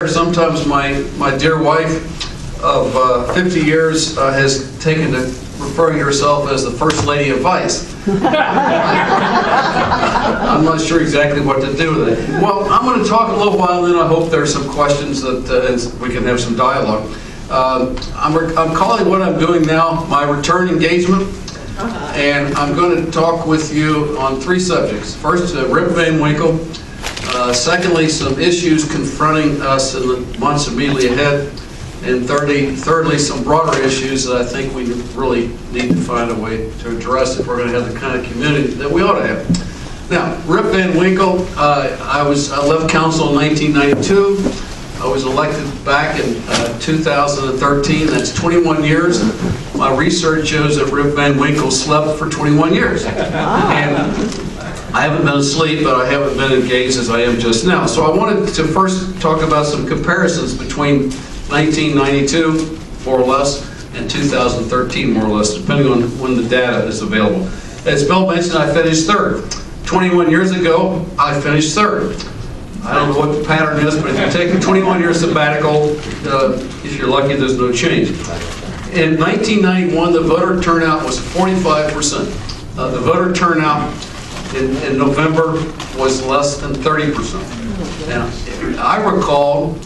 Sometimes my dear wife of 50 years has taken to referring to herself as the First Lady of Vice. I'm not sure exactly what to do with it. Well, I'm going to talk a little while, and then I hope there's some questions that we can have some dialogue. I'm calling what I'm doing now my return engagement, and I'm going to talk with you on three subjects. First, Rip Van Winkle. Secondly, some issues confronting us in the months immediately ahead. And thirdly, some broader issues that I think we really need to find a way to address if we're going to have the kind of community that we ought to have. Now, Rip Van Winkle, I left council in 1992. I was elected back in 2013. That's 21 years. My research shows that Rip Van Winkle slept for 21 years. And I haven't been asleep, but I haven't been engaged as I am just now. So I wanted to first talk about some comparisons between 1992, more or less, and 2013, more or less, depending on when the data is available. As Bill mentioned, I finished third. 21 years ago, I finished third. I don't know what the pattern is, but if you take a 21 year sabbatical, if you're lucky, there's no change. In 1991, the voter turnout was 45%. The voter turnout in November was less than 30%. And I recall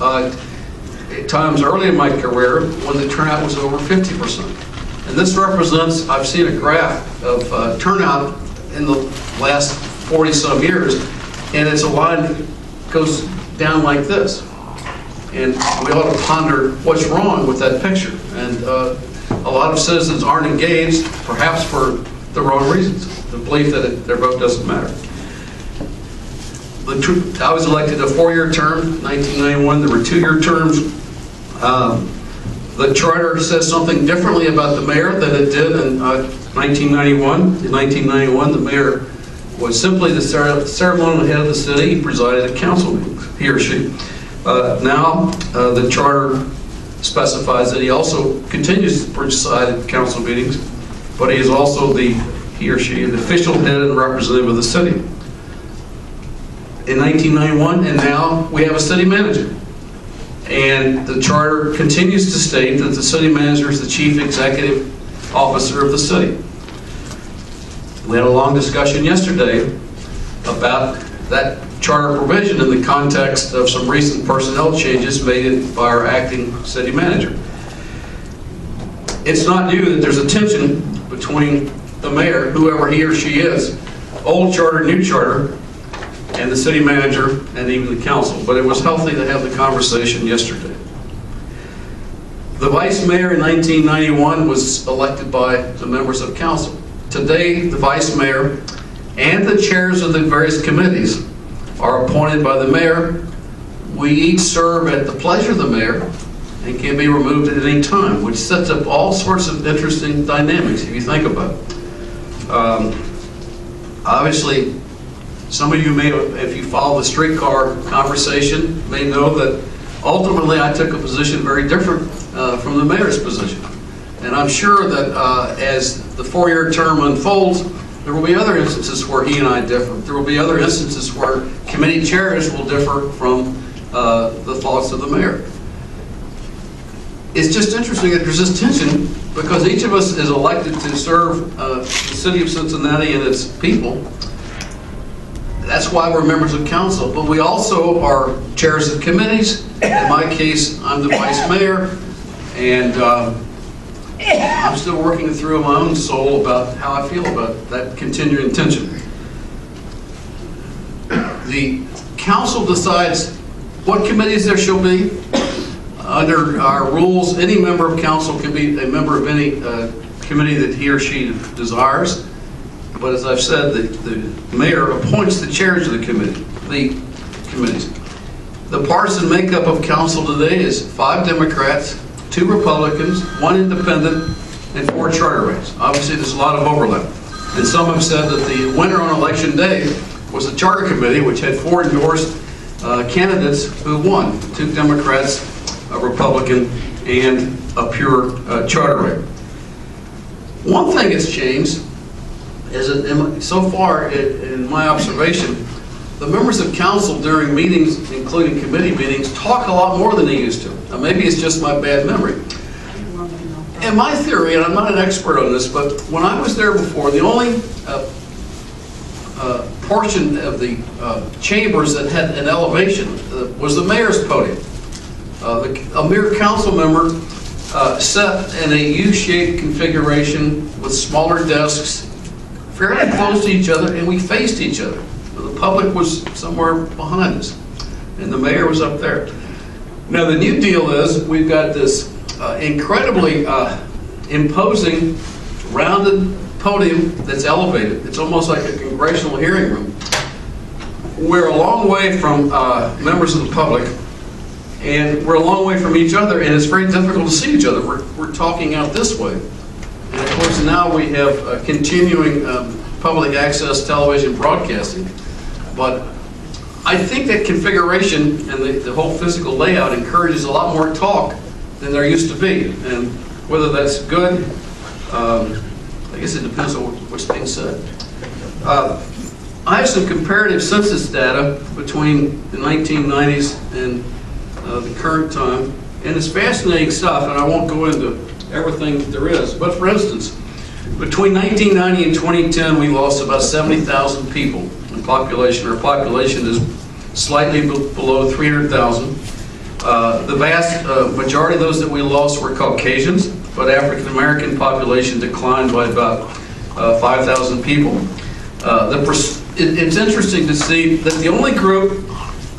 times early in my career when the turnout was over 50%. And this represents, I've seen a graph of turnout in the last 40-some years, and it's a line that goes down like this. And we ought to ponder what's wrong with that picture. And a lot of citizens aren't engaged, perhaps for the wrong reasons. The belief that their vote doesn't matter. I was elected a 4-year term, 1991. There were 2-year terms. The charter says something differently about the mayor than it did in 1991. In 1991, the mayor was simply the ceremonial head of the city. He presided at council meetings, he or she. Now, the charter specifies that he also continues to preside at council meetings, but he is also he or she, the official head and representative of the city. In 1991, and now we have a city manager. And the charter continues to state that the city manager is the chief executive officer of the city. We had a long discussion yesterday about that charter provision in the context of some recent personnel changes made by our acting city manager. It's not new that there's a tension between the mayor, whoever he or she is, old charter, new charter, and the city manager, and even the council. But it was healthy to have the conversation yesterday. The vice mayor in 1991 was elected by the members of council. Today, the vice mayor and the chairs of the various committees are appointed by the mayor. We each serve at the pleasure of the mayor and can be removed at any time, which sets up all sorts of interesting dynamics if you think about it. Obviously, some of you may, if you follow the streetcar conversation, may know that ultimately I took a position very different from the mayor's position. And I'm sure that as the 4-year term unfolds, there will be other instances where he and I differ. There will be other instances where committee chairs will differ from the thoughts of the mayor. It's just interesting that there's this tension because each of us is elected to serve the city of Cincinnati and its people. That's why we're members of council, but we also are chairs of committees. In my case, I'm the vice mayor, and I'm still working through my own soul about how I feel about that continuing tension. The council decides what committees there shall be. Under our rules, any member of council can be a member of any committee that he or she desires. But as I've said, the mayor appoints the chairs of the committees. The partisan makeup of council today is 5 Democrats, 2 Republicans, 1 independent, and 4 charter rights. Obviously, there's a lot of overlap. And some have said that the winner on election day was the charter committee, which had 4 endorsed candidates who won, 2 Democrats, a Republican, and a pure charter right. One thing that's changed is that so far, in my observation, the members of council during meetings, including committee meetings, talk a lot more than they used to. Now, maybe it's just my bad memory. And my theory, and I'm not an expert on this, but when I was there before, the only portion of the chambers that had an elevation was the mayor's podium. A mere council member sat in a U-shaped configuration with smaller desks, fairly close to each other, and we faced each other. The public was somewhere behind us, and the mayor was up there. Now, the new deal is we've got this incredibly imposing, rounded podium that's elevated. It's almost like a congressional hearing room. We're a long way from members of the public, and we're a long way from each other, and it's very difficult to see each other. We're talking out this way. And of course, now we have continuing public access television broadcasting. But I think that configuration and the whole physical layout encourages a lot more talk than there used to be. And whether that's good, I guess it depends on what's being said. I have some comparative census data between the 1990s and the current time, and it's fascinating stuff, and I won't go into everything that there is. But for instance, between 1990 and 2010, we lost about 70,000 people in population. Our population is slightly below 300,000. The vast majority of those that we lost were Caucasians, but African American population declined by about 5,000 people. It's interesting to see that the only group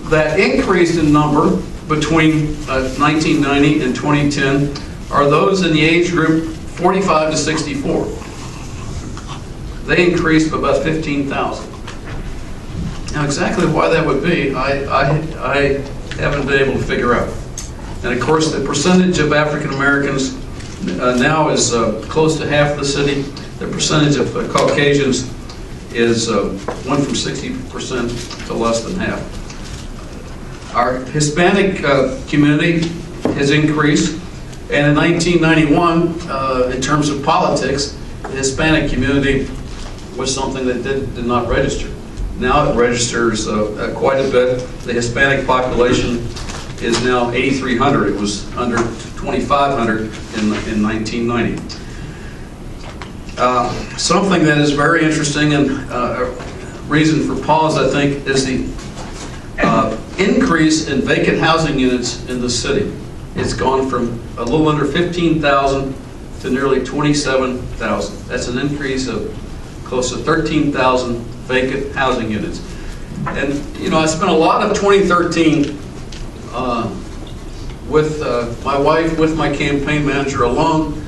that increased in number between 1990 and 2010 are those in the age group 45 to 64. They increased by about 15,000. Now, exactly why that would be, I haven't been able to figure out. And of course, the percentage of African Americans now is close to half the city. The percentage of Caucasians is went from 60% to less than half. Our Hispanic community has increased, and in 1991, in terms of politics, the Hispanic community was something that did not register. Now it registers quite a bit. The Hispanic population is now 8,300. It was under 2,500 in 1990. Something that is very interesting and a reason for pause, I think, is the increase in vacant housing units in the city. It's gone from a little under 15,000 to nearly 27,000. That's an increase of close to 13,000 vacant housing units. And, you know, I spent a lot of 2013 with my wife, with my campaign manager alone,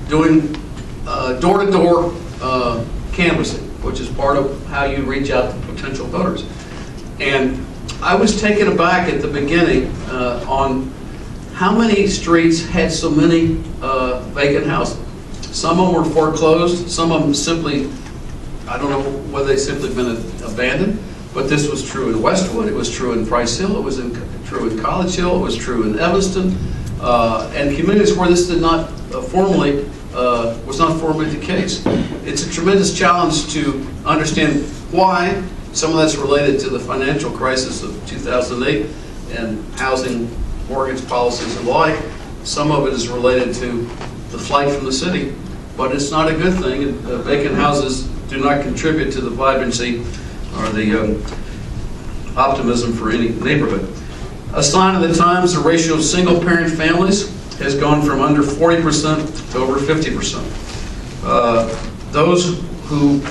doing door-to-door canvassing, which is part of how you reach out to potential voters. And I was taken aback at the beginning on how many streets had so many vacant houses. Some of them were foreclosed, some of them simply, I don't know whether they simply been abandoned, but this was true in Westwood, it was true in Price Hill, it was true in College Hill, it was true in Evanston, and communities where this did not was not formally the case. It's a tremendous challenge to understand why. Some of that's related to the financial crisis of 2008 and housing mortgage policies and the like. Some of it is related to the flight from the city, but it's not a good thing. And, vacant houses do not contribute to the vibrancy or the optimism for any neighborhood. A sign of the times, the ratio of single-parent families has gone from under 40% to over 50%. Those who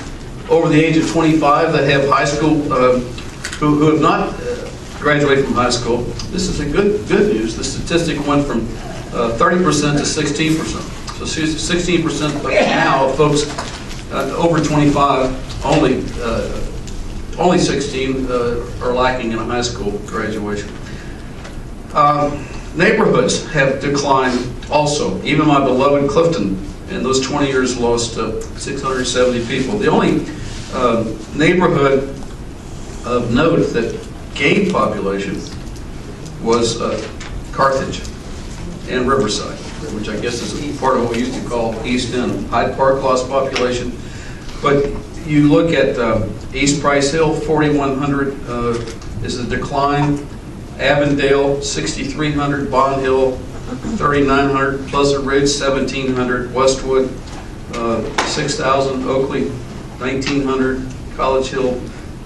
over the age of 25 that have high school, who have not graduated from high school, this is a good news. The statistic went from 30% to 16%. So 16% now of folks over 25, only 16 are lacking in a high school graduation. Neighborhoods have declined also. Even my beloved Clifton, in those 20 years, lost 670 people. The only neighborhood of note that gained population was Carthage and Riverside, which I guess is part of what we used to call East End. Hyde Park lost population. But you look at East Price Hill, 4,100 is a decline. Avondale, 6,300. Bond Hill, 3,900. Pleasant Ridge, 1,700. Westwood, 6,000. Oakley, 1,900. College Hill,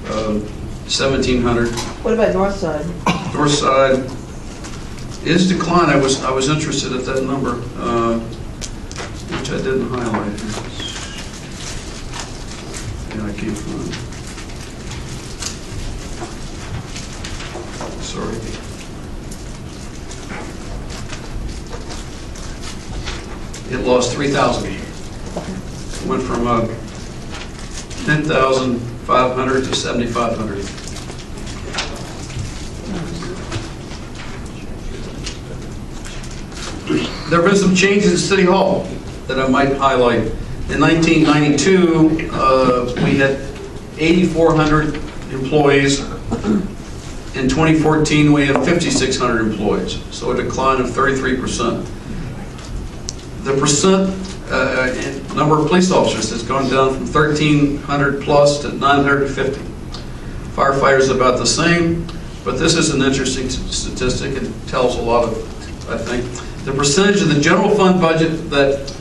1,700. What about North Side? North Side is declined. I was interested at that number, which I didn't highlight. Yeah, I can't find it. Sorry. It lost 3,000. Went from 10,500 to 7,500. There have been some changes in City Hall that I might highlight. In 1992, we had 8,400 employees. In 2014, we have 5,600 employees, so a decline of 33%. The number of police officers has gone down from 1,300 plus to 950. Firefighters about the same, but this is an interesting statistic. It tells a lot of, I think. The percentage of the general fund budget that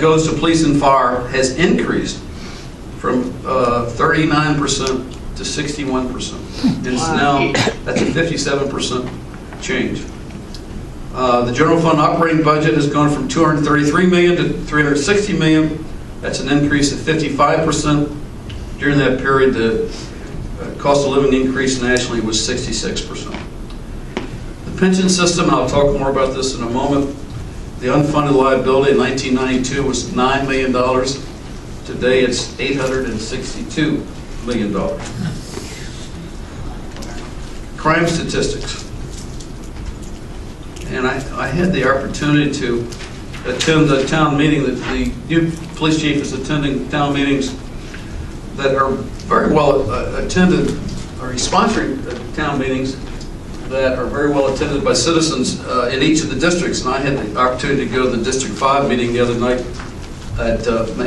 goes to police and fire has increased from 39% to 61%. And it's now, that's a 57% change. The general fund operating budget has gone from $233 million to $360 million. That's an increase of 55%. During that period, the cost of living increase nationally was 66%. The pension system, and I'll talk more about this in a moment, the unfunded liability in 1992 was $9 million. Today it's $862 million. Crime statistics. And I had the opportunity to attend the town meeting. The new police chief is attending town meetings that are very well attended, or he's sponsoring town meetings that are very well attended by citizens in each of the districts. And I had the opportunity to go to the District 5 meeting the other night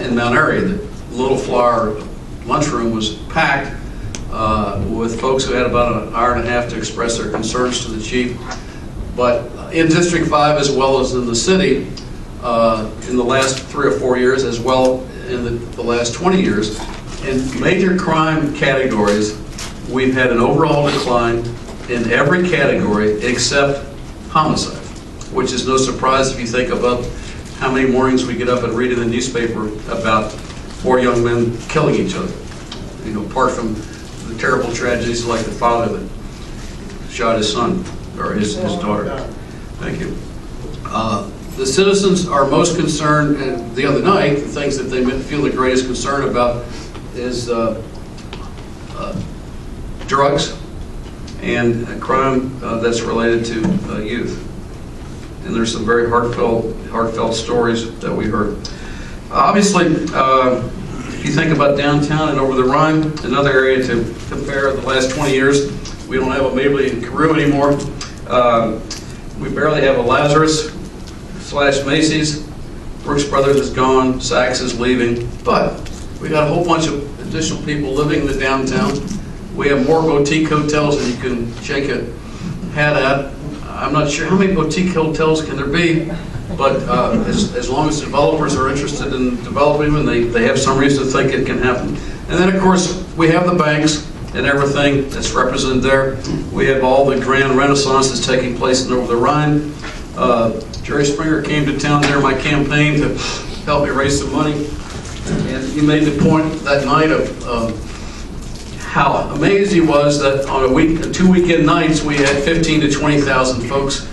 in Mount Airy. The Little Flower lunchroom was packed with folks who had about an hour and a half to express their concerns to the chief. But in District 5, as well as in the city, in the last 3 or 4 years, as well in the last 20 years, in major crime categories, we've had an overall decline in every category except homicide, which is no surprise if you think about how many mornings we get up and read in the newspaper about 4 young men killing each other. You know, apart from the terrible tragedies like the father that shot his son, or his daughter. Thank you. The citizens are most concerned, and the other night, the things that they feel the greatest concern about is drugs and crime that's related to youth. And there's some very heartfelt stories that we heard. Obviously, if you think about downtown and over the Rhine, another area to compare the last 20 years, we don't have a Mabley and Carew anymore. We barely have a Lazarus / Macy's. Brooks Brothers is gone, Saks is leaving, but we got a whole bunch of additional people living in the downtown. We have more boutique hotels than you can shake a hat at. I'm not sure how many boutique hotels can there be, but as long as developers are interested in developing them, and they have some reason to think it can happen. And then of course we have the banks and everything that's represented there. We have all the grand renaissance that's taking place over the Rhine. Jerry Springer came to town during my campaign to help me raise some money. And he made the point that night of how amazed he was that on 2 weekend nights we had 15 to 20,000 folks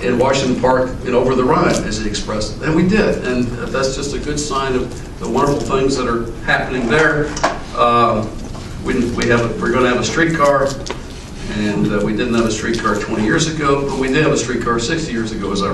in Washington Park and over the Rhine, as he expressed it. And we did. And that's just a good sign of the wonderful things that are happening there. We're going to have a streetcar, and we didn't have a streetcar 20 years ago, but we did have a streetcar 60 years ago, as I